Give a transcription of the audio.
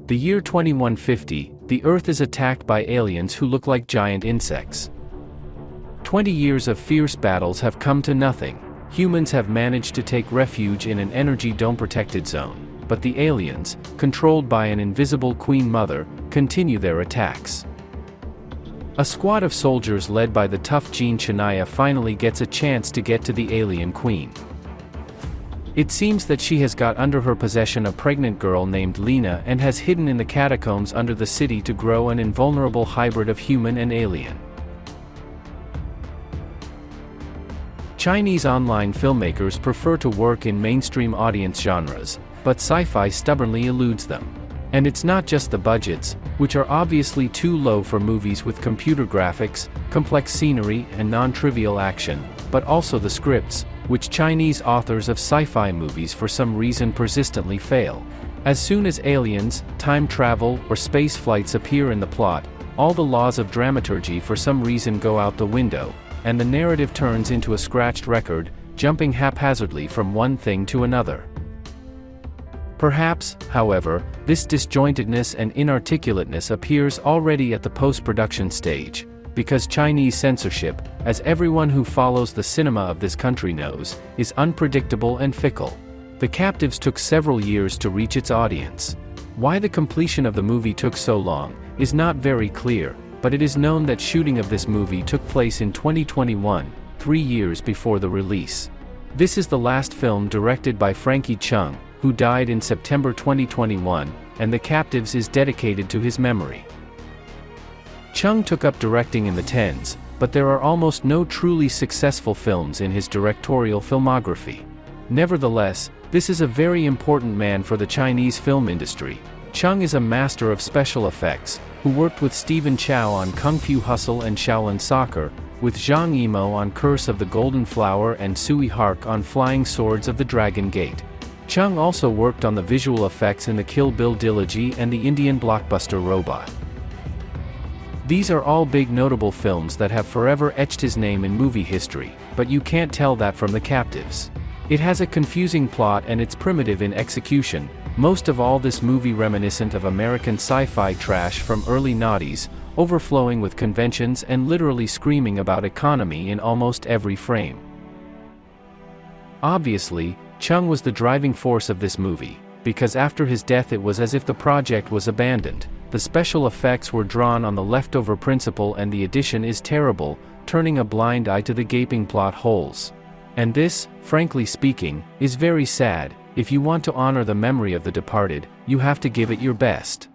The year 2150, the Earth is attacked by aliens who look like giant insects. 20 years of fierce battles have come to nothing. Humans have managed to take refuge in an energy dome-protected zone, but the aliens, controlled by an invisible Queen Mother, continue their attacks. A squad of soldiers led by the tough Jean Shania finally gets a chance to get to the alien queen. It seems that she has got under her possession a pregnant girl named Lena and has hidden in the catacombs under the city to grow an invulnerable hybrid of human and alien. Chinese online filmmakers prefer to work in mainstream audience genres, but sci-fi stubbornly eludes them. And it's not just the budgets, which are obviously too low for movies with computer graphics, complex scenery, and non-trivial action, but also the scripts, which Chinese authors of sci-fi movies for some reason persistently fail. As soon as aliens, time travel, or space flights appear in the plot, all the laws of dramaturgy for some reason go out the window, and the narrative turns into a scratched record, jumping haphazardly from one thing to another. Perhaps, however, this disjointedness and inarticulateness appears already at the post-production stage, because Chinese censorship, as everyone who follows the cinema of this country knows, is unpredictable and fickle. The Captives took several years to reach its audience. Why the completion of the movie took so long is not very clear, but it is known that shooting of this movie took place in 2021, 3 years before the release. This is the last film directed by Frankie Chung, who died in September 2021, and The Captives is dedicated to his memory. Chung took up directing in the 10s, but there are almost no truly successful films in his directorial filmography. Nevertheless, this is a very important man for the Chinese film industry. Chung is a master of special effects, who worked with Stephen Chow on Kung Fu Hustle and Shaolin Soccer, with Zhang Yimou on Curse of the Golden Flower and Sui Hark on Flying Swords of the Dragon Gate. Chung also worked on the visual effects in the Kill Bill trilogy and the Indian blockbuster Robot. These are all big notable films that have forever etched his name in movie history, but you can't tell that from The Captives. It has a confusing plot and it's primitive in execution, most of all this movie reminiscent of American sci-fi trash from early noughties, overflowing with conventions and literally screaming about economy in almost every frame. Obviously, Chung was the driving force of this movie, because after his death it was as if the project was abandoned. The special effects were drawn on the leftover principle and the addition is terrible, turning a blind eye to the gaping plot holes. And this, frankly speaking, is very sad. If you want to honor the memory of the departed, you have to give it your best.